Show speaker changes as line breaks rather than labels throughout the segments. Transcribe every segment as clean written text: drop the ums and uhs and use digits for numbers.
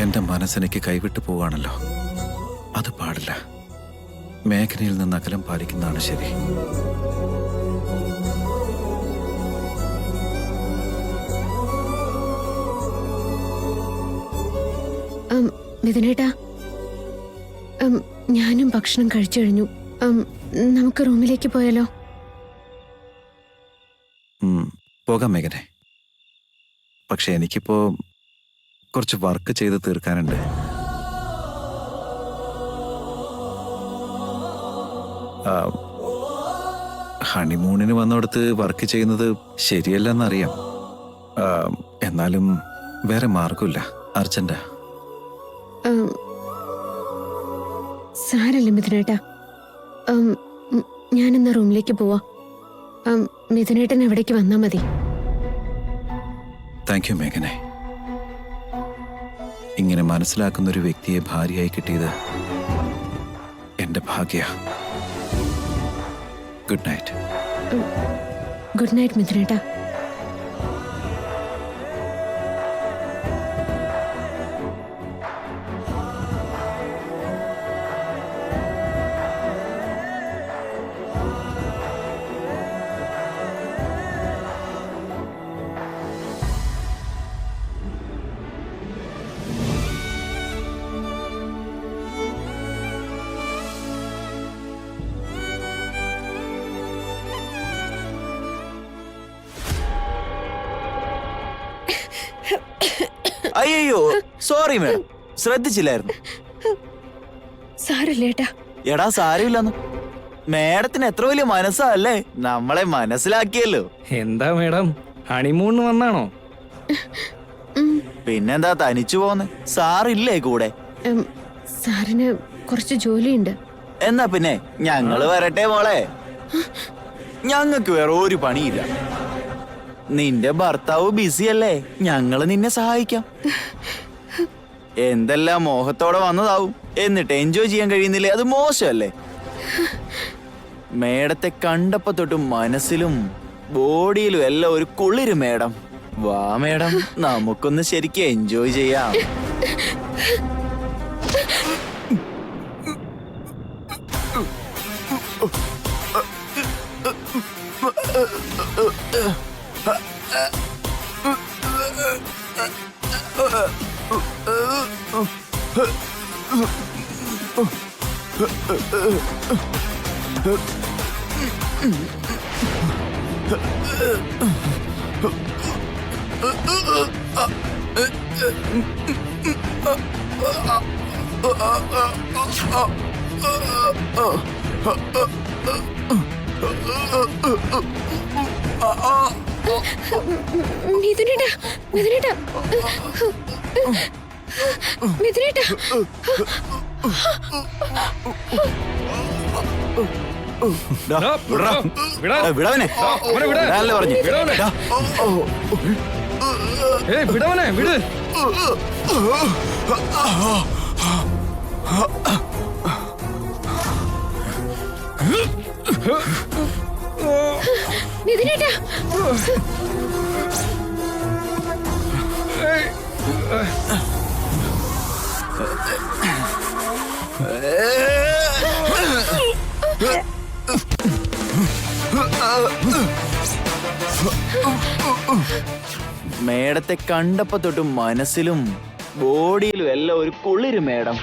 എന്റെ മനസ്സെനിക്ക് കൈവിട്ടു പോവാണല്ലോ. അത് പാടില്ല. മേഘനയിൽ നിന്ന് അകലം പാലിക്കുന്നതാണ് ശരി.
മിഥുനേട്ടാ, ഞാനും ഭക്ഷണം കഴിച്ചു കഴിഞ്ഞു. നമുക്ക് റൂമിലേക്ക് പോയാലോ?
പോകാം മേഘനെ. പക്ഷെ എനിക്കിപ്പോ കുറച്ച് വർക്ക് ചെയ്ത് തീർക്കാനുണ്ട്. ഹണിമൂണിന് വന്നിടത്ത് വർക്ക് ചെയ്യുന്നത് ശരിയല്ലെന്നറിയാം. എന്നാലും വേറെ മാർഗമില്ല. അർജന്റാ.
സാരല്ല മിഥുനേട്ടാ, ഞാനിന്ന് റൂമിലേക്ക് പോവാ. മിഥുനേട്ടൻ എവിടേക്ക് വന്നാ മതി.
താങ്ക് യു മേഘനെ. ഇങ്ങനെ മനസ്സിലാക്കുന്ന ഒരു വ്യക്തിയെ ഭാര്യയായി കിട്ടിയത് എന്റെ ഭാഗ്യ. Good night.
ഗുഡ് നൈറ്റ് മിഥുനേട്ടാ.
അയ്യോ സോറി മാഡം, ശ്രദ്ധിച്ചില്ലായിരുന്നു.
സാരല്ലേട്ടാ.
എടാ സാരമില്ലെന്ന്. മേഡത്തിന് എത്ര വലിയ മനസ്സല്ലേ, നമ്മളെ മനസ്സിലാക്കിയല്ലോ.
എന്താ മേഡം, ഹണിമൂണിന് വന്നാണോ?
പിന്നെന്താ തനിച്ചു പോന്നെ? സാറില്ലേ കൂടെ?
സാറിന് കുറച്ച് ജോലിയുണ്ട്.
എന്നാ പിന്നെ ഞങ്ങള് വരട്ടെ മോളെ. ഞങ്ങക്ക് വേറെ ഒരു പണിയില്ല. നിന്റെ ഭർത്താവ് ബിസിയല്ലേ, ഞങ്ങള് നിന്നെ സഹായിക്കാം. എന്തെല്ലാം മോഹത്തോടെ വന്നതാവും, എന്നിട്ട് എൻജോയ് ചെയ്യാൻ കഴിയുന്നില്ലേ? അത് മോശമല്ലേ? മേഡത്തെ കണ്ടപ്പോ തൊട്ട് മനസ്സിലും ബോഡിയിലും എല്ലാം ഒരു കുളിര് മേഡം. വാ മേഡം, നമുക്കൊന്ന് ശരിക്കും എൻജോയ് ചെയ്യാം.
മിഥുനേട്ടാ, മിഥുനേട്ടാ, മിഥുനേട്ടാ.
വിടവനെ പറഞ്ഞു.
വിടവനെ വിട്.
മിഥുനേട്ടാ.
മേഡത്തെ കണ്ടപ്പോ തൊട്ട് മനസ്സിലും ബോഡിയിലും എല്ലാം ഒരു കുളിര് മേഡം.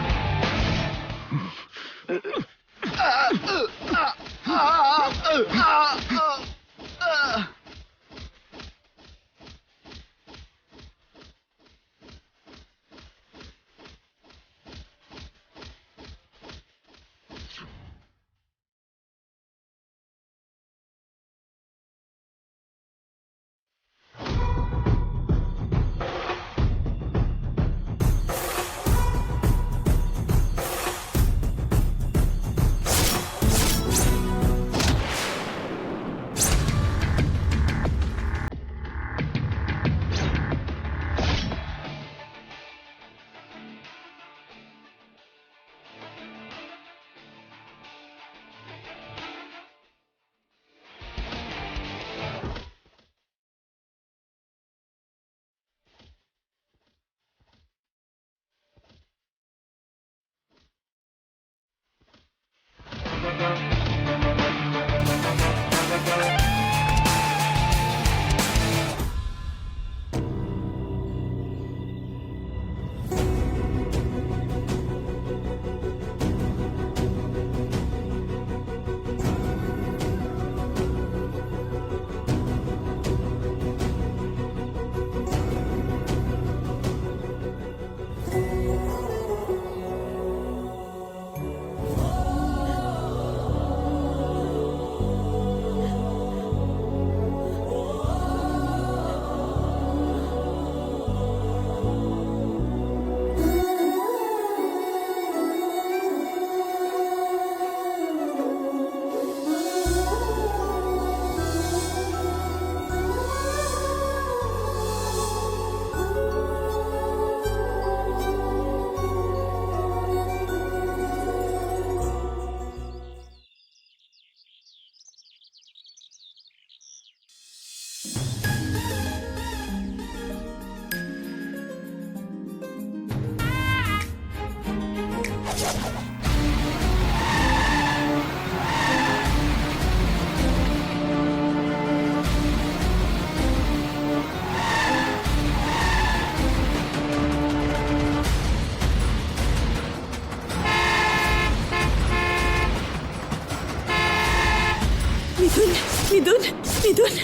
മിഥുൻ മിഥുൻ മിഥുൻ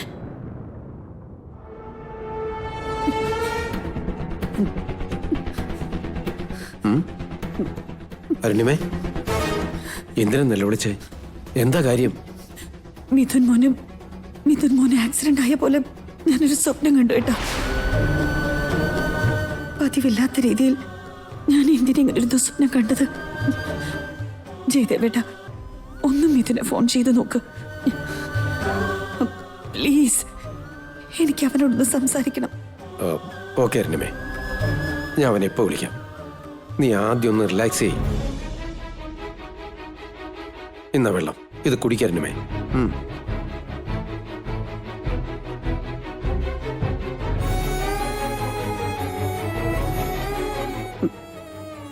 അരുണിമേ, എന്തിനാ നിലവിളിച്ചേ? എന്താ കാര്യം?
മിഥുൻ മോന് ആക്സിഡന്റ് ആയ പോലെ ഞാനൊരു സ്വപ്നം കണ്ടു കേട്ടോ. പതിവില്ലാത്ത രീതിയിൽ ഞാൻ എന്തിനാ ഇങ്ങനെ ഒരു ദുസ്വപ്നം കണ്ടത്? ജയദേവേട്ട, ഒന്ന് മിഥുനെ ഫോൺ ചെയ്ത് നോക്ക് പ്ലീസ്. എനിക്ക് അവനോടൊന്ന് സംസാരിക്കണം.
ഓക്കെ അരുണിമേ, ഞാൻ അവനെ എപ്പോ വിളിക്കാം. നീ ആദ്യം ഒന്ന് റിലാക്സ് ചെയ്യ്. ഇന്ന വെള്ളം ഇത് കുടിക്കരുന്നുമേ.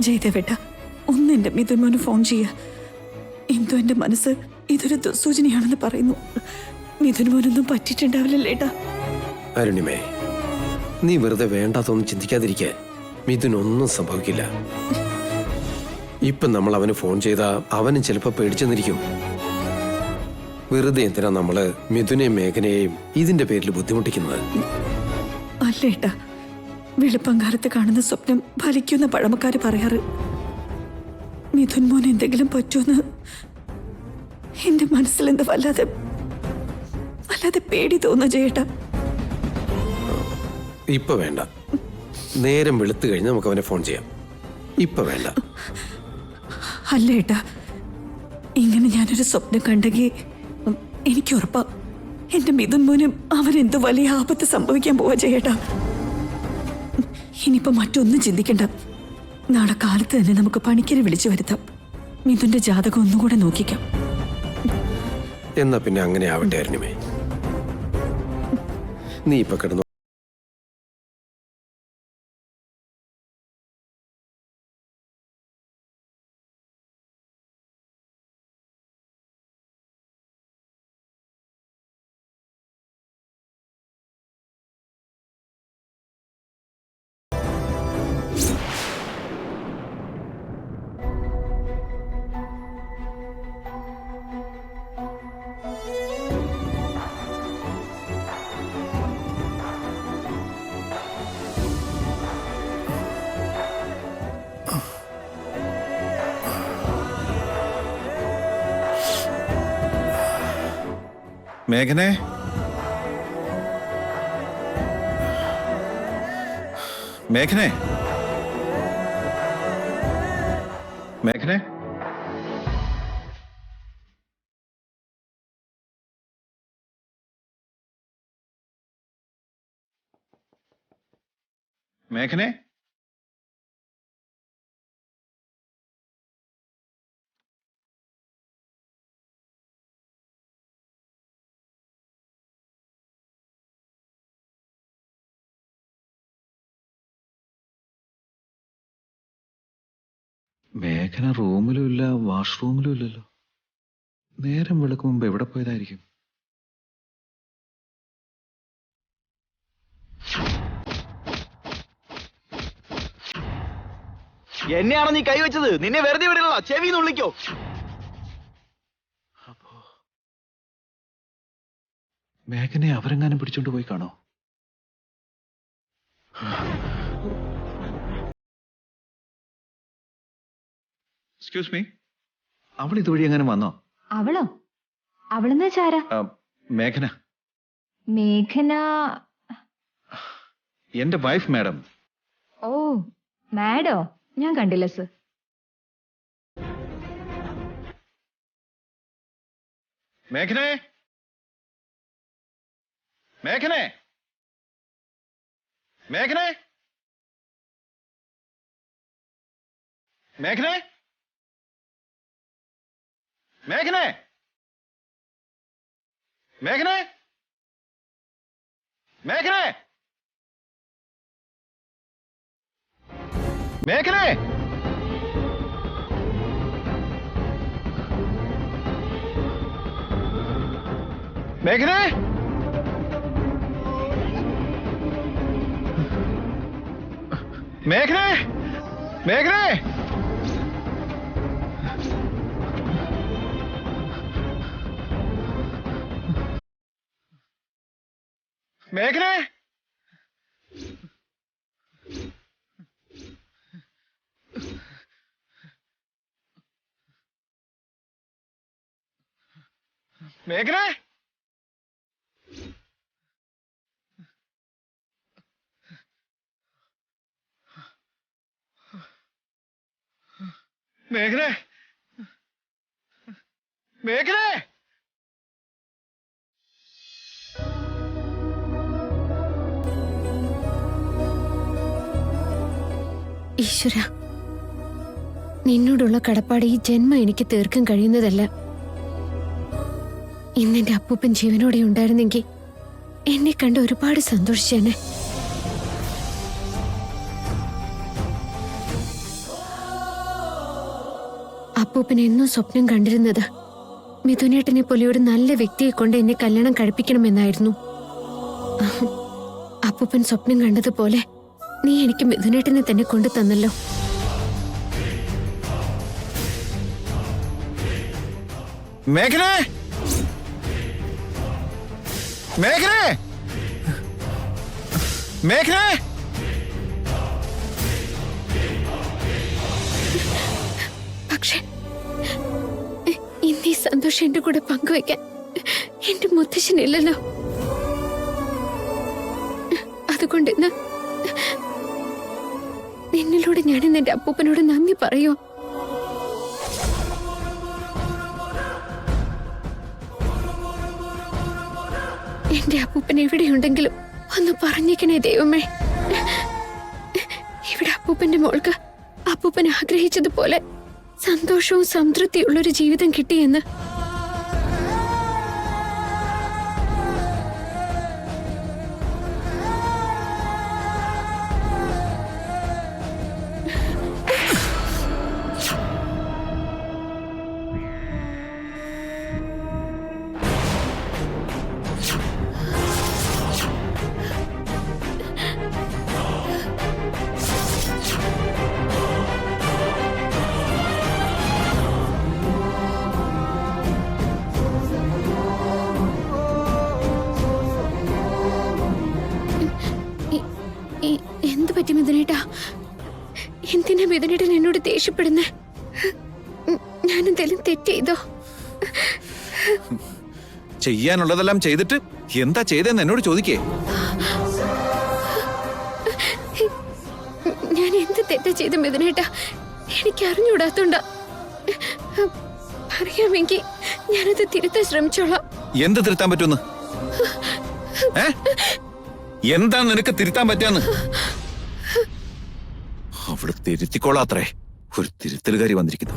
ജയദേവേട്ട, ഒന്ന് എന്റെ മിഥുൻ മോന് ഫോൺ ചെയ്യ. എന്തോ എന്റെ മനസ്സ് ഇതൊരു ദുസൂചനയാണെന്ന് പറയുന്നു. മിഥുൻ മോനൊന്നും പറ്റിയിട്ടുണ്ടാവില്ലല്ലേട്ടാ.
അരുണിമേ, നീ വെറുതെ വേണ്ടാത്തൊന്നും ചിന്തിക്കാതിരിക്കെ. മിഥുനൊന്നും സംഭവിക്കില്ല. ഇപ്പൊ നമ്മൾ അവന് ഫോൺ ചെയ്താ അവനും ചിലപ്പോ പേടിച്ചെന്നിരിക്കും. വെറുതെ എന്തിനാ നമ്മള് മിഥുനെയും മേഘനയെയും ഇതിന്റെ പേരിൽ ബുദ്ധിമുട്ടിക്കുന്നത്?
അല്ലേട്ടാ, വെളുപ്പങ്കാലത്ത് കാണുന്ന സ്വപ്നം ഫലിക്കുന്ന പഴമക്കാര് പറയാറ്. മിഥുൻ മോൻ എന്തെങ്കിലും പറ്റുമെന്ന് എന്റെ മനസ്സിൽ എന്താ വല്ലാതെ പേടി തോന്നുക ചേട്ടാ.
ഇപ്പൊ വേണ്ട, നേരം വെളുത്തു കഴിഞ്ഞ് നമുക്ക് അവനെ ഫോൺ ചെയ്യാം. ഇപ്പൊ വേണ്ട.
അല്ലേട്ടാ, ഇങ്ങനെ ഞാനൊരു സ്വപ്നം കണ്ടെങ്കിൽ എനിക്ക് ഉറപ്പാ എന്റെ മിഥുൻ മോനും അവനെന്ത് വലിയ ആപത്ത് സംഭവിക്കാൻ പോവാ ചേട്ടാ. ഇനിയിപ്പോ മറ്റൊന്നും ചിന്തിക്കണ്ട. നാളെ കാലത്ത് തന്നെ നമുക്ക് പണിക്കരെ വിളിച്ചു വരുത്താം. മിഥുന്റെ ജാതകം ഒന്നുകൂടെ നോക്കിക്കാം.
എന്നാ പിന്നെ അങ്ങനെ ആവട്ടെ അരുണിമേ. നീ ഇപ്പൊ കിടന്നു.
മേഘനെ, മേഘനെ, മേഘനെ, മേഘനെ, മേഘന റൂമിലും ഇല്ല, വാഷ്റൂമിലും ഇല്ലല്ലോ. നേരം വെളുക്കും മുമ്പ് എവിടെ പോയതായിരിക്കും?
എന്നെയാണോ നീ കൈവച്ചത്? നിന്നെ വെറുതെ വിടില്ല, ചെവി നുള്ളിക്കോ.
അപ്പോ മേഘനെ അവരെങ്ങാനും പിടിച്ചോണ്ട് പോയി കാണോ? എക്സ്ക്യൂസ് മീ, അവൾ ഇതുവഴി എങ്ങനെ വന്നോ?
അവളോ? അവളെന്ന് വെച്ചാരാ?
മേഘന.
മേഘന?
എന്റെ വൈഫ് മാഡം.
ഓ, മാഡോ? ഞാൻ കണ്ടില്ല സർ.
മേഘനെ, മേഘനെ, മേഘനെ, മേഘനെ, മേഘനെ, മേഘനെ, മേഘനെ, മേഘനെ,
മേഘനെ മേഘനെ മേഘനെ മേഘനെ മേഘനെ മേഘനെ മേഘനെ
ഈശ്വര, നിന്നോടുള്ള കടപ്പാട് ഈ ജന്മം എനിക്ക് തീർക്കാൻ കഴിയുന്നതല്ല. ഇന്നെന്റെ അപ്പൂപ്പൻ ജീവനോടെ ഉണ്ടായിരുന്നെങ്കിൽ എന്നെ കണ്ട് ഒരുപാട് സന്തോഷിച്ചേനെ. അപ്പൂപ്പൻ എന്നും സ്വപ്നം കണ്ടിരുന്നത് മിഥുനേട്ടനെ പോലെ ഒരു നല്ല വ്യക്തിയെ കൊണ്ട് എന്നെ കല്യാണം കഴിപ്പിക്കണമെന്നായിരുന്നു. അപ്പൂപ്പൻ സ്വപ്നം കണ്ടതുപോലെ നീ എനിക്ക് മിഥുനേട്ടനെ തന്നെ കൊണ്ടു തന്നല്ലോ.
മേഘനെ മേഘനെ മേഘനെ
പക്ഷെ ഇന്ന് ഈ സന്തോഷം എന്റെ കൂടെ പങ്കുവയ്ക്കാൻ എന്റെ മുത്തശ്ശനില്ലല്ലോ. അതുകൊണ്ട് ഇന്ന് നിന്നിലൂടെ ഞാനിന്ന് എന്റെ അപ്പൂപ്പനോട് നന്ദി പറയോ. എന്റെ അപ്പൂപ്പൻ എവിടെയുണ്ടെങ്കിലും ഒന്ന് പറഞ്ഞേക്കണേ ദൈവമേ. ഇവിടെ അപ്പൂപ്പന്റെ മോൾക്ക് അപ്പൂപ്പൻ ആഗ്രഹിച്ചതുപോലെ സന്തോഷവും സംതൃപ്തിയുള്ളൊരു ജീവിതം കിട്ടിയെന്ന്. എന്ത് പറ്റി മിഥുനേട്ടാ? എന്തിനാ മിഥുനേട്ടൻ എന്നോട് ദേഷ്യപ്പെടുന്നേ? ഞാനെന്തെങ്കിലും തെറ്റ് ചെയ്തോ?
ചെയ്യാനുള്ളതെല്ലാം ചെയ്തിട്ട് എന്താ ചെയ്തെന്ന് എന്നോട് ചോദിക്കേ.
ഞാൻ എന്ത് തെറ്റാ ചെയ്ത മിഥുനേട്ടാ? എനിക്ക് അറിഞ്ഞൂടാത്തോണ്ടാ. പറയാമെങ്കിൽ ഞാനത് തിരുത്താൻ ശ്രമിച്ചോളാം.
എന്ത് തിരുത്താൻ പറ്റുമെന്ന്? എന്താണ് നിനക്ക് തിരുത്താൻ പറ്റാന്ന്? അവിടെ തിരുത്തിക്കോളാത്രേ. ഒരു തിരുത്തലുകാരി വന്നിരിക്കുന്നു.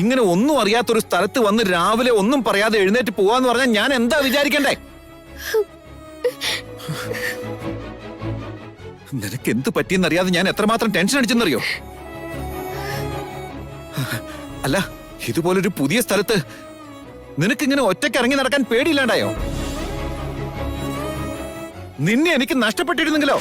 ഇങ്ങനെ ഒന്നും അറിയാത്തൊരു സ്ഥലത്ത് വന്ന് രാവിലെ ഒന്നും പറയാതെ എഴുന്നേറ്റ് പോവാന്ന് പറഞ്ഞാൽ ഞാൻ എന്താ വിചാരിക്കണ്ടേ? നിനക്ക് എന്ത് പറ്റിയെന്നറിയാതെ ഞാൻ എത്രമാത്രം ടെൻഷൻ അടിച്ചെന്നറിയോ? അല്ല, ഇതുപോലൊരു പുതിയ സ്ഥലത്ത് നിനക്കിങ്ങനെ ഒറ്റയ്ക്ക് ഇറങ്ങി നടക്കാൻ പേടിയില്ലാണ്ടായോ? നിന്നെ എനിക്ക് നഷ്ടപ്പെട്ടിരുന്നെങ്കിലോ?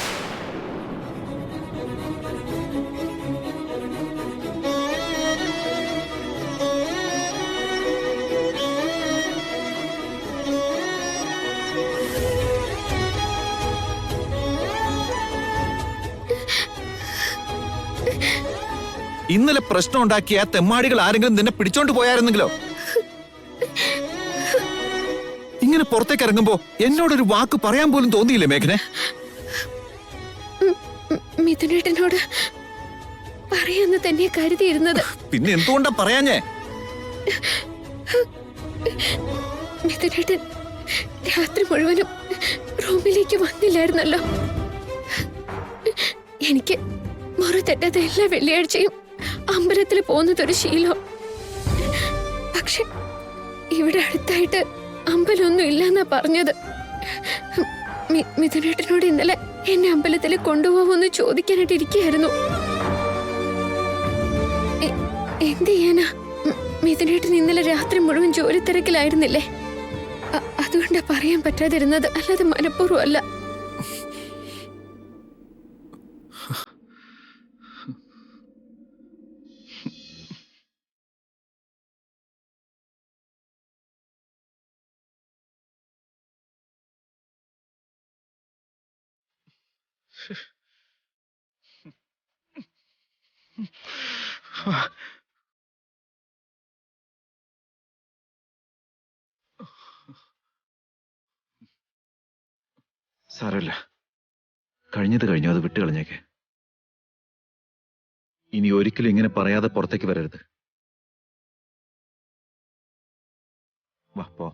ഇന്നലെ പ്രശ്നം ഉണ്ടാക്കിയ തെമ്മാടികൾ ആരെങ്കിലും നിന്നെ പിടിച്ചോണ്ട് പോയായിരുന്നെങ്കിലോ? ഇങ്ങനെ പുറത്തേക്ക് ഇറങ്ങുമ്പോ എന്നോടൊരു വാക്ക് പറയാൻ പോലും തോന്നിയില്ലേ മേഘനെ?
മിഥുനേട്ടനോട് പറയാന്ന് തന്നെ കരുതിയിരുന്നത്.
പിന്നെ എന്തുകൊണ്ടാ പറയാഞ്ഞേ?
മിഥുനേട്ടൻ രാത്രി മുഴുവനും റൂമിലേക്ക് വന്നില്ലായിരുന്നല്ലോ. എനിക്ക് മുറ തെറ്റാത്ത എല്ലാ വെള്ളിയാഴ്ചയും അമ്പലത്തിൽ പോകുന്നതൊരു ശീലം. പക്ഷെ ഇവിടെ അടുത്തായിട്ട് അമ്പലമൊന്നും ഇല്ലെന്നാ പറഞ്ഞത്. മിഥുനേട്ടനോട് ഇന്നലെ എന്നെ അമ്പലത്തിൽ കൊണ്ടുപോകുമെന്ന് ചോദിക്കാനായിട്ട് ഇരിക്കുകയായിരുന്നു. എന്ത് ചെയ്യാനാ? മിഥുനേട്ടൻ ഇന്നലെ രാത്രി മുഴുവൻ ജോലി തിരക്കിലായിരുന്നില്ലേ? അതുകൊണ്ടാ പറയാൻ പറ്റാതിരുന്നത്, അല്ലാതെ മനഃപൂർവ്വം അല്ല.
സാരമില്ല, കഴിഞ്ഞത് കഴിഞ്ഞു, അത് വിട്ട് കളഞ്ഞേക്ക്. ഇനി ഒരിക്കലും ഇങ്ങനെ പറയാതെ പുറത്തേക്ക് വരരുത്. വാ പോ.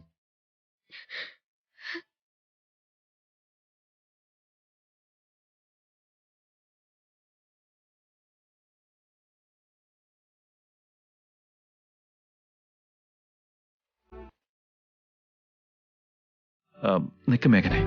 നിക്ക് മേഘനെ.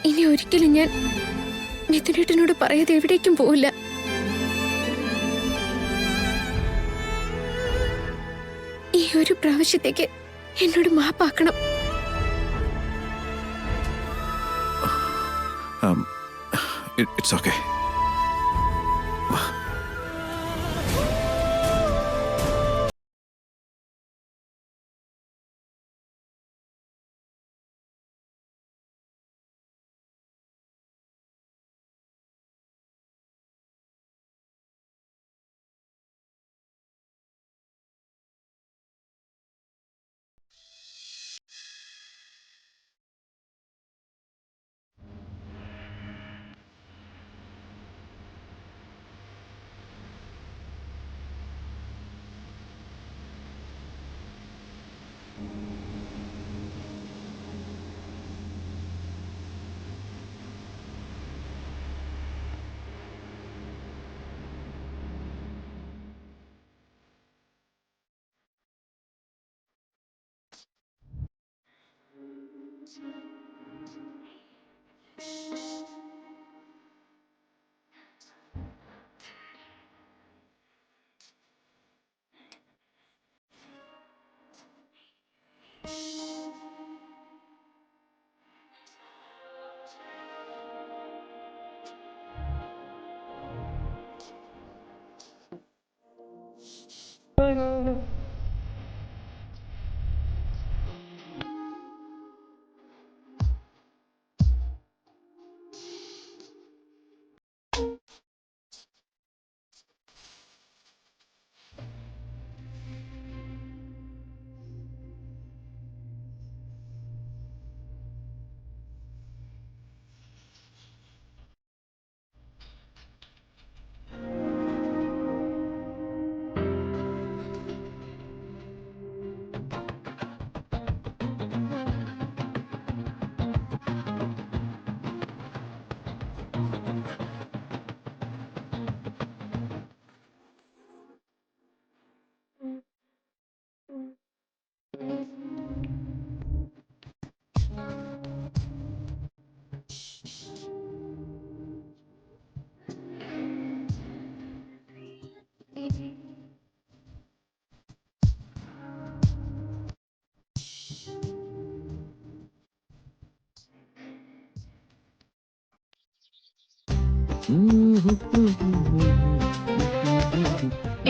ഇനി ഒരിക്കലും ഞാൻ മിഥുനേട്ടനോട് പറയാതെ എവിടേക്കും പോവില്ല. ഈ ഒരു പ്രാവശ്യത്തേക്ക് എന്നോട് മാപ്പാക്കണം.
It's okay.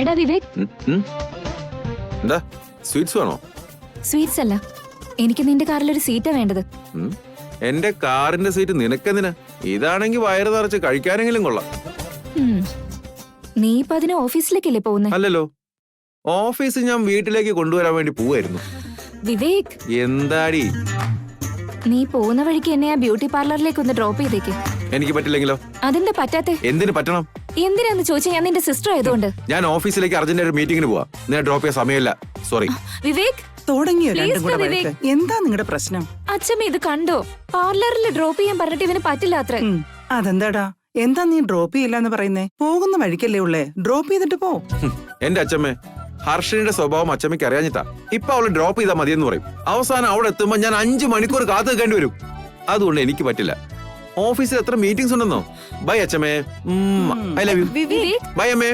എടാ വിവേക്,
എന്താ സ്വീറ്റ്സ് വേണോ?
സ്വീറ്റ്സ് അല്ല, എനിക്ക് നിന്റെ കാറിലൊരു സീറ്റാ വേണ്ടത്.
എന്റെ കാറിന്റെ സീറ്റ് നിനക്കെന്തിനാ? ഇതാണെങ്കിൽ വയറ് നിറച്ച് കഴിക്കാനെങ്കിലും കൊള്ളാം.
നീ ഇപ്പൊ അതിന് ഓഫീസിലേക്കല്ലേ പോകുന്നേ?
അല്ലല്ലോ, ഓഫീസ് ഞാൻ വീട്ടിലേക്ക് കൊണ്ടുവരാൻ വേണ്ടി പോവായിരുന്നു.
വിവേക്,
എന്താടി?
നീ പോകുന്ന വഴിക്ക് എന്നെ ആ ബ്യൂട്ടി പാർലറിലേക്ക് ഒന്ന് ഡ്രോപ്പ് ചെയ്തേക്ക്.
എനിക്ക് പറ്റില്ലെങ്കിലോ?
അതെന്താ പറ്റാത്തെ?
എന്തിനു പറ്റണം?
എന്തിനാന്ന് ചോദിച്ചാൽ ഞാൻ നിന്റെ സിസ്റ്റർ ആയതുകൊണ്ട്.
ഞാൻ ഓഫീസിലേക്ക് അർജന്റ് ഒരു മീറ്റിംഗിന് പോവാ. ഞാൻ ഡ്രോപ്പ് ചെയ്യാൻ സമയമില്ല, സോറി.
വിവേക്,
തുടങ്ങിയോ
Please,
രണ്ടും കൂടെ
വിവേക്.
വഴക്ക്? എന്താ നിങ്ങളുടെ പ്രശ്നം?
അച്ഛമ്മ ഇത് കണ്ടോ? പാർലറിൽ ഡ്രോപ്പ് ചെയ്യാൻ പറഞ്ഞിട്ട് ഇവന് പറ്റില്ല അത്രേ.
അതെന്താടാ, എന്താ നീ ഡ്രോപ്പ് ചെയ്യില്ല എന്ന് പറയുന്നേ? പോകുന്ന വഴിക്കല്ലേ ഉള്ളേ, ഡ്രോപ്പ് ചെയ്തിട്ട് പോ.
എന്റെ അച്ഛമ്മേ, ഹർഷയുടെ സ്വഭാവം അച്ഛമ്മയ്ക്ക് അറിയാഞ്ഞിട്ടാ. ഇപ്പൊ അവള് ഡ്രോപ്പ് ചെയ്താൽ മതിയെന്ന് പറയും. അവസാനം അവിടെ എത്തുമ്പോ ഞാൻ 5 മണിക്കൂർ കാത്തു നിൽക്കേണ്ടി വരും. അതുകൊണ്ട് എനിക്ക് പറ്റില്ല. ഓഫീസിൽ എത്ര മീറ്റിംഗ്സ് ഉണ്ടെന്നോ. ബൈ അച്ഛമ്മേ, I love you.
Vivek,
bye അമ്മേ.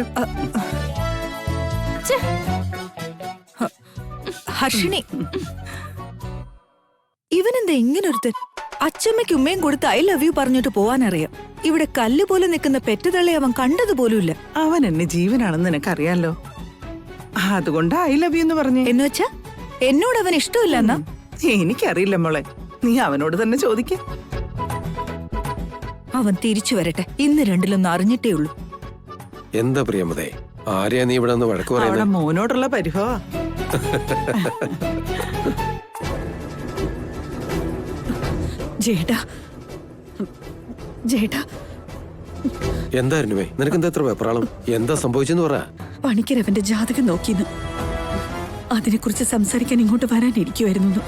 ഹർഷിണി, ഇവനെന്താ ഇങ്ങനൊരുത്തൻ? അച്ചമ്മയ്ക്ക് ഉമ്മയും കൊടുത്ത് ഐ ലവ് യു പറഞ്ഞിട്ട് പോവാനറിയാം. ഇവിടെ കല്ല് പോലെ നിൽക്കുന്ന പെറ്റതള്ളെ അവൻ കണ്ടതുപോലുമില്ല.
അവൻ എന്നെ ജീവനാണെന്ന് നിനക്കറിയാലോ, അതുകൊണ്ട് ഐ ലവ് യു എന്ന് പറഞ്ഞേ.
എന്നുവെച്ചാ എന്നോട് അവൻ ഇഷ്ടമില്ലെന്നാ?
എനിക്കറിയില്ല മോളെ, നീ അവനോട് തന്നെ ചോദിക്ക.
അവൻ തിരിച്ചു വരട്ടെ, ഇന്ന് രണ്ടിലൊന്നും അറിഞ്ഞിട്ടേ ഉള്ളൂ.
എന്താ പ്രിയമതേ, ആരെയാ നീ ഇവിടെ നിന്ന് വഴക്ക്
അവിടെ
പറയുന്നത്?
മോനോടുള്ള പരിഭവ. ജേട്ടാ, ജേട്ടാ,
എന്തായിരുന്നു നിനക്ക് എന്താ എത്ര വെപ്രാളം? എന്താ സംഭവിച്ചെന്ന് പറ.
പണിക്കരവന്റെ ജാതകം നോക്കിന്ന്, അതിനെക്കുറിച്ച് സംസാരിക്കാൻ ഇങ്ങോട്ട് വരാനിരിക്കുമായിരുന്നു.